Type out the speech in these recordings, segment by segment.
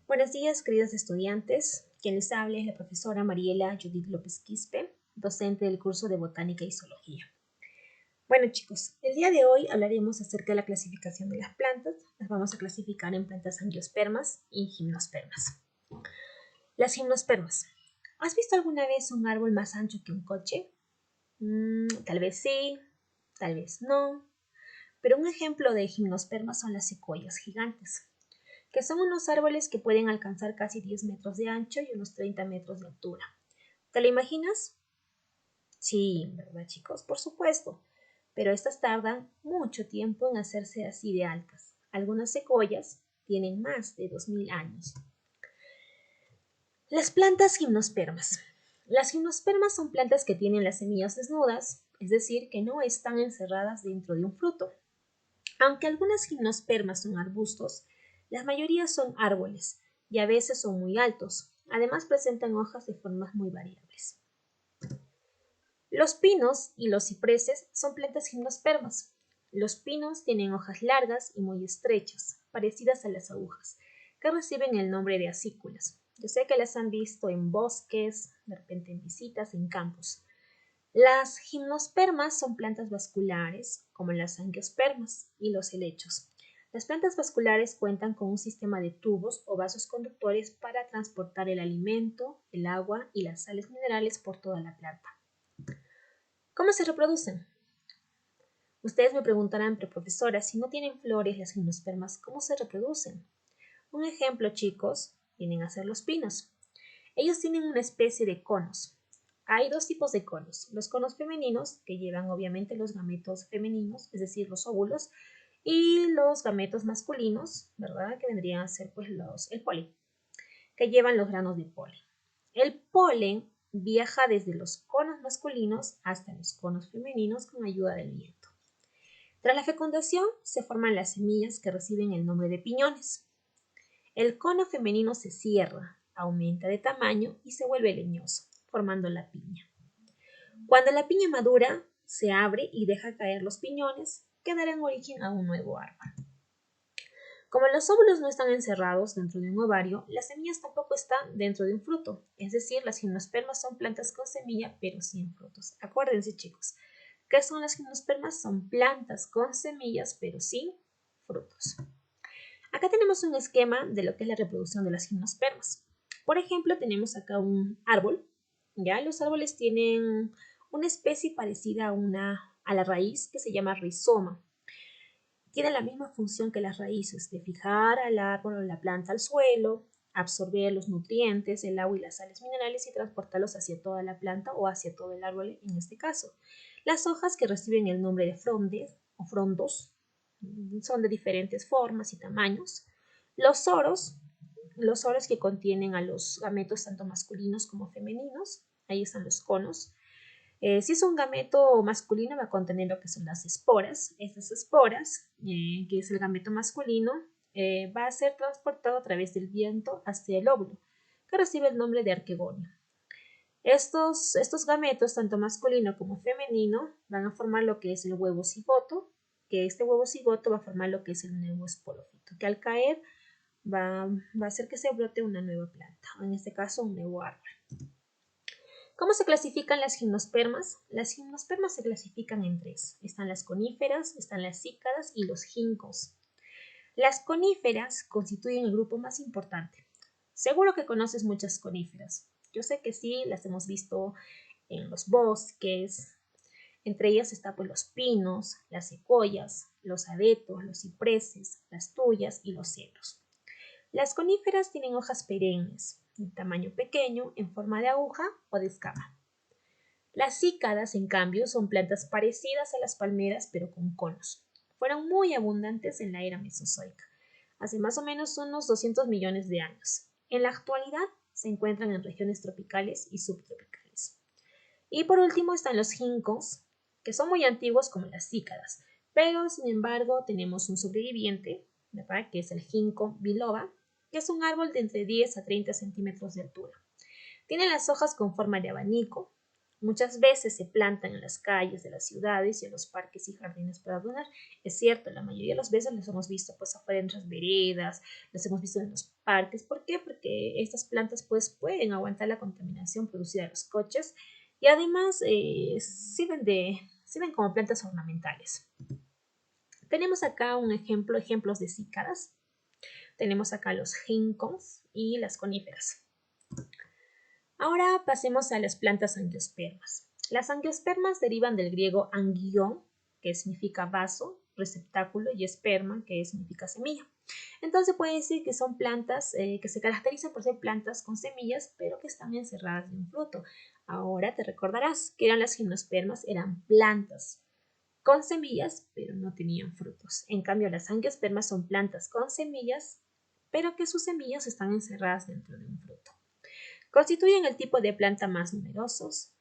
Buenos días, queridos estudiantes. Quien les habla es la profesora Mariela Judith López Quispe, docente del curso de Botánica y Zoología. Bueno, chicos, el día de hoy hablaremos acerca de la clasificación de las plantas. Las vamos a clasificar en plantas angiospermas y gimnospermas. Las gimnospermas. ¿Has visto alguna vez un árbol más ancho que un coche? Tal vez sí, tal vez no. Pero un ejemplo de gimnospermas son las secuoyas gigantes, que son unos árboles que pueden alcanzar casi 10 metros de ancho y unos 30 metros de altura. ¿Te lo imaginas? Sí, ¿verdad, chicos? Por supuesto. Pero estas tardan mucho tiempo en hacerse así de altas. Algunas secuoyas tienen más de 2000 años. Las plantas gimnospermas. Las gimnospermas son plantas que tienen las semillas desnudas, es decir, que no están encerradas dentro de un fruto. Aunque algunas gimnospermas son arbustos, la mayoría son árboles y a veces son muy altos. Además presentan hojas de formas muy variables. Los pinos y los cipreses son plantas gimnospermas. Los pinos tienen hojas largas y muy estrechas, parecidas a las agujas, que reciben el nombre de acículas. Yo sé que las han visto en bosques, de repente en visitas, en campos. Las gimnospermas son plantas vasculares, como las angiospermas y los helechos. Las plantas vasculares cuentan con un sistema de tubos o vasos conductores para transportar el alimento, el agua y las sales minerales por toda la planta. ¿Cómo se reproducen? Ustedes me preguntarán, pero profesora, si no tienen flores las gimnospermas, ¿cómo se reproducen? Un ejemplo, chicos, vienen a ser los pinos. Ellos tienen una especie de conos. Hay dos tipos de conos. Los conos femeninos, que llevan obviamente los gametos femeninos, es decir, los óvulos, y los gametos masculinos, ¿verdad? Que vendrían a ser pues el polen, que llevan los granos de polen. El polen viaja desde los conos masculinos hasta los conos femeninos con ayuda del viento. Tras la fecundación se forman las semillas que reciben el nombre de piñones. El cono femenino se cierra, aumenta de tamaño y se vuelve leñoso, formando la piña. Cuando la piña madura, se abre y deja caer los piñones, que darán origen a un nuevo árbol. Como los óvulos no están encerrados dentro de un ovario, las semillas tampoco están dentro de un fruto, es decir, las gimnospermas son plantas con semilla pero sin frutos. Acuérdense, chicos, ¿qué son las gimnospermas? Son plantas con semillas pero sin frutos. Acá tenemos un esquema de lo que es la reproducción de las gimnospermas. Por ejemplo, tenemos acá un árbol. ¿Ya? Los árboles tienen una especie parecida a la raíz que se llama rizoma. Tiene la misma función que las raíces, de fijar al árbol o la planta al suelo, absorber los nutrientes, el agua y las sales minerales y transportarlos hacia toda la planta o hacia todo el árbol en este caso. Las hojas que reciben el nombre de frondes o frondos son de diferentes formas y tamaños. Los soros que contienen a los gametos tanto masculinos como femeninos, ahí están los conos. Si es un gameto masculino va a contener lo que son las esporas. Estas esporas, que es el gameto masculino, va a ser transportado a través del viento hacia el óvulo, que recibe el nombre de arquegonio. Estos gametos, tanto masculino como femenino, van a formar lo que es el huevo cigoto, que este huevo cigoto va a formar lo que es el nuevo esporófito, que al caer va a hacer que se brote una nueva planta, en este caso un nuevo árbol. ¿Cómo se clasifican las gimnospermas? Las gimnospermas se clasifican en tres. Están las coníferas, están las cícadas y los ginkgos. Las coníferas constituyen el grupo más importante. Seguro que conoces muchas coníferas. Yo sé que sí, las hemos visto en los bosques. Entre ellas están pues, los pinos, las secuoyas, los abetos, los cipreses, las tuyas y los cedros. Las coníferas tienen hojas perennes, de tamaño pequeño, en forma de aguja o de escama. Las cícadas, en cambio, son plantas parecidas a las palmeras, pero con conos. Fueron muy abundantes en la era mesozoica, hace más o menos unos 200 millones de años. En la actualidad se encuentran en regiones tropicales y subtropicales. Y por último están los ginkgos, que son muy antiguos como las cícadas, pero sin embargo tenemos un sobreviviente, ¿verdad? Que es el ginkgo biloba, que es un árbol de entre 10 a 30 centímetros de altura. Tiene las hojas con forma de abanico, Muchas veces se plantan en las calles de las ciudades y en los parques y jardines para adornar. Es cierto, la mayoría de las veces los hemos visto pues afuera en las veredas, los hemos visto en los parques. ¿Por qué? Porque estas plantas pues pueden aguantar la contaminación producida de los coches y además sirven como plantas ornamentales. Tenemos acá ejemplos de cícadas. Tenemos acá los ginkgos y las coníferas. Ahora pasemos a las plantas angiospermas. Las angiospermas derivan del griego angión, que significa vaso, receptáculo, y esperma, que significa semilla. Entonces puede decir que son plantas que se caracterizan por ser plantas con semillas, pero que están encerradas en un fruto. Ahora te recordarás que eran las gimnospermas, eran plantas con semillas, pero no tenían frutos. En cambio, las angiospermas son plantas con semillas, pero que sus semillas están encerradas dentro de un fruto. Constituyen el tipo de planta más numerosos.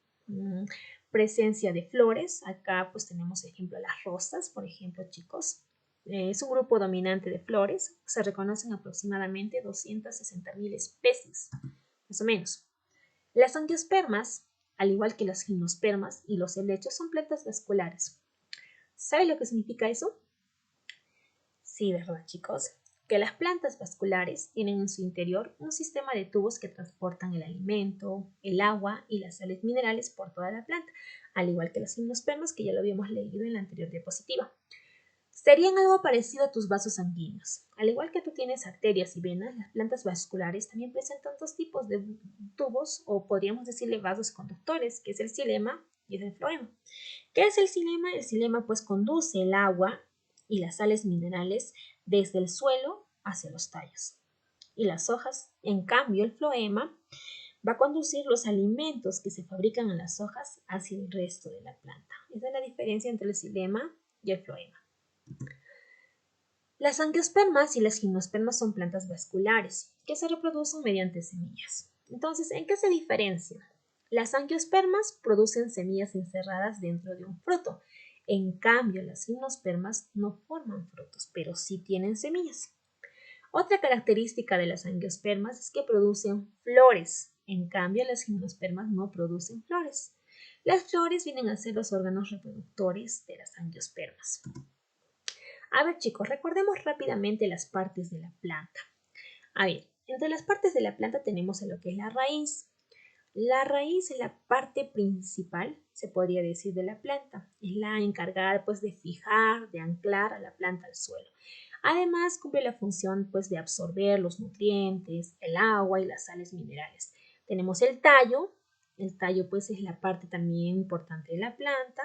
Presencia de flores. Acá pues tenemos ejemplo las rosas, por ejemplo, chicos. Es un grupo dominante de flores. Se reconocen aproximadamente 260.000 especies, más o menos. Las angiospermas, al igual que las gimnospermas y los helechos, son plantas vasculares. ¿Sabe lo que significa eso? Sí, ¿verdad, chicos? Que las plantas vasculares tienen en su interior un sistema de tubos que transportan el alimento, el agua y las sales minerales por toda la planta, al igual que las gimnospermas que ya lo habíamos leído en la anterior diapositiva. Serían algo parecido a tus vasos sanguíneos. Al igual que tú tienes arterias y venas, las plantas vasculares también presentan dos tipos de tubos, o podríamos decirle vasos conductores, que es el xilema y es el floema. ¿Qué es el xilema? El xilema pues conduce el agua y las sales minerales desde el suelo hacia los tallos. Y las hojas, en cambio, el floema va a conducir los alimentos que se fabrican en las hojas hacia el resto de la planta. Esa es la diferencia entre el xilema y el floema. Las angiospermas y las gimnospermas son plantas vasculares que se reproducen mediante semillas. Entonces, ¿en qué se diferencian? Las angiospermas producen semillas encerradas dentro de un fruto. En cambio, las gimnospermas no forman frutos, pero sí tienen semillas. Otra característica de las angiospermas es que producen flores. En cambio, las gimnospermas no producen flores. Las flores vienen a ser los órganos reproductores de las angiospermas. A ver, chicos, recordemos rápidamente las partes de la planta. A ver, entre las partes de la planta tenemos lo que es la raíz. La raíz es la parte principal, se podría decir, de la planta. Es la encargada pues de fijar, de anclar a la planta al suelo. Además, cumple la función pues de absorber los nutrientes, el agua y las sales minerales. Tenemos el tallo pues es la parte también importante de la planta.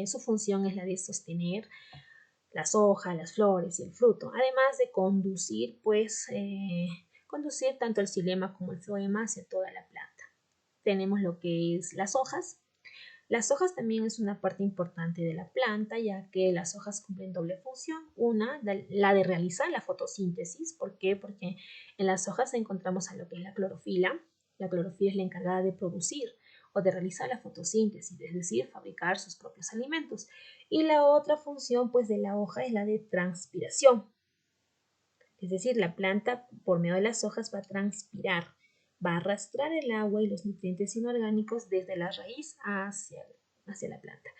Su función es la de sostener las hojas, las flores y el fruto, además de conducir tanto el xilema como el floema hacia toda la planta. Tenemos lo que es las hojas. Las hojas también es una parte importante de la planta, ya que las hojas cumplen doble función. Una, la de realizar la fotosíntesis. ¿Por qué? Porque en las hojas encontramos a lo que es la clorofila. La clorofila es la encargada de producir o de realizar la fotosíntesis, es decir, fabricar sus propios alimentos. Y la otra función pues de la hoja es la de transpiración. Es decir, la planta por medio de las hojas va a transpirar, va a arrastrar el agua y los nutrientes inorgánicos desde la raíz hacia la planta.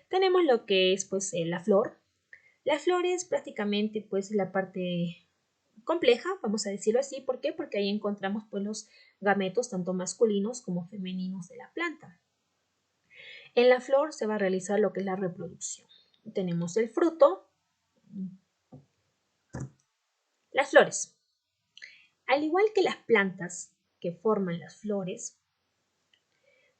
Tenemos lo que es pues la flor. La flor es prácticamente pues la parte compleja, vamos a decirlo así. ¿Por qué? Porque ahí encontramos pues los gametos tanto masculinos como femeninos de la planta. En la flor se va a realizar lo que es la reproducción. Tenemos el fruto, las flores. Al igual que las plantas que forman las flores,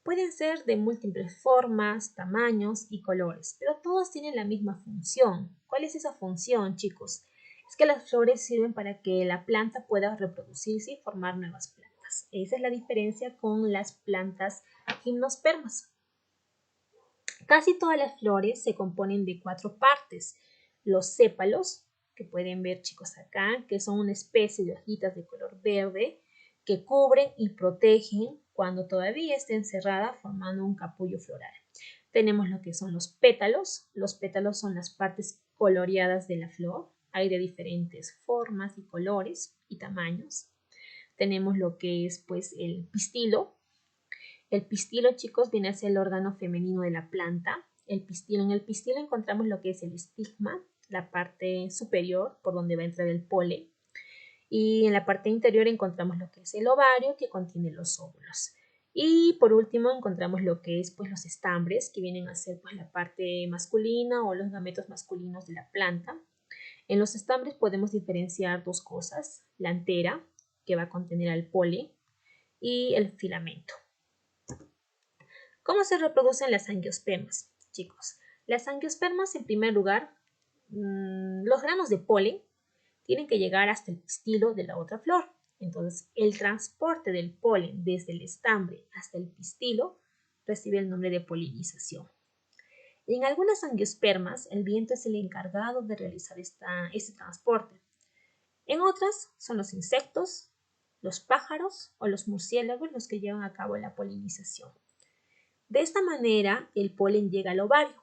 pueden ser de múltiples formas, tamaños y colores, pero todas tienen la misma función. ¿Cuál es esa función, chicos? Es que las flores sirven para que la planta pueda reproducirse y formar nuevas plantas. Esa es la diferencia con las plantas gimnospermas. Casi todas las flores se componen de 4 partes. Los sépalos, que pueden ver, chicos, acá, que son una especie de hojitas de color verde que cubren y protegen cuando todavía está encerrada formando un capullo floral. Tenemos lo que son los pétalos. Los pétalos son las partes coloreadas de la flor. Hay de diferentes formas y colores y tamaños. Tenemos lo que es pues el pistilo, El pistilo, chicos, viene a ser el órgano femenino de la planta. En el pistilo encontramos lo que es el estigma, la parte superior por donde va a entrar el polen. Y en la parte interior encontramos lo que es el ovario, que contiene los óvulos. Y por último encontramos lo que es pues, los estambres, que vienen a ser pues, la parte masculina o los gametos masculinos de la planta. En los estambres podemos diferenciar dos cosas: la antera, que va a contener al polen, y el filamento. ¿Cómo se reproducen las angiospermas, chicos? Las angiospermas, en primer lugar, los granos de polen tienen que llegar hasta el pistilo de la otra flor. Entonces, el transporte del polen desde el estambre hasta el pistilo recibe el nombre de polinización. En algunas angiospermas, el viento es el encargado de realizar este transporte. En otras, son los insectos, los pájaros o los murciélagos los que llevan a cabo la polinización. De esta manera, el polen llega al ovario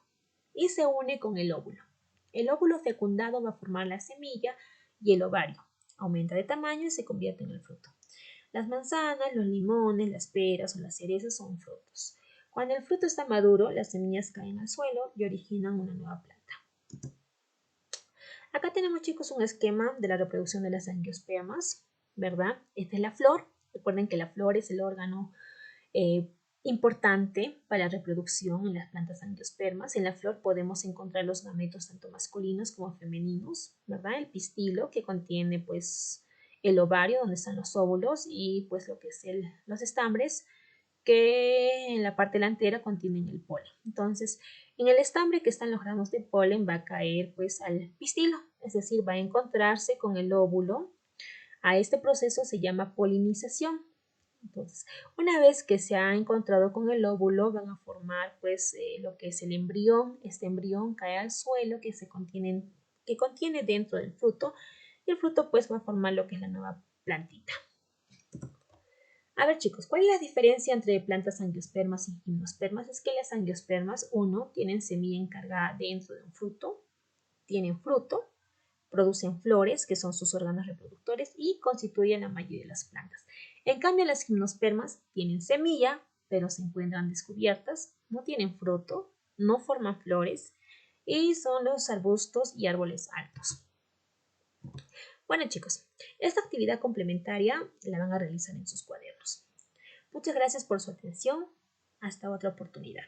y se une con el óvulo. El óvulo fecundado va a formar la semilla y el ovario aumenta de tamaño y se convierte en el fruto. Las manzanas, los limones, las peras o las cerezas son frutos. Cuando el fruto está maduro, las semillas caen al suelo y originan una nueva planta. Acá tenemos, chicos, un esquema de la reproducción de las angiospermas, ¿verdad? Esta es la flor. Recuerden que la flor es el órgano importante para la reproducción en las plantas angiospermas. En la flor podemos encontrar los gametos tanto masculinos como femeninos, ¿verdad? El pistilo, que contiene pues el ovario donde están los óvulos, y pues lo que es los estambres, que en la parte delantera contienen el polen. Entonces, en el estambre que están los granos de polen va a caer pues al pistilo, es decir, va a encontrarse con el óvulo. A este proceso se llama polinización. Entonces, una vez que se ha encontrado con el óvulo, van a formar pues lo que es el embrión. Este embrión cae al suelo que contiene dentro del fruto, y el fruto pues va a formar lo que es la nueva plantita. A ver, chicos, ¿cuál es la diferencia entre plantas angiospermas y gimnospermas? Es que las angiospermas, tienen semilla encargada dentro de un fruto, tienen fruto, producen flores, que son sus órganos reproductores, y constituyen la mayoría de las plantas. En cambio, las gimnospermas tienen semilla, pero se encuentran descubiertas, no tienen fruto, no forman flores, y son los arbustos y árboles altos. Bueno, chicos, esta actividad complementaria la van a realizar en sus cuadernos. Muchas gracias por su atención. Hasta otra oportunidad.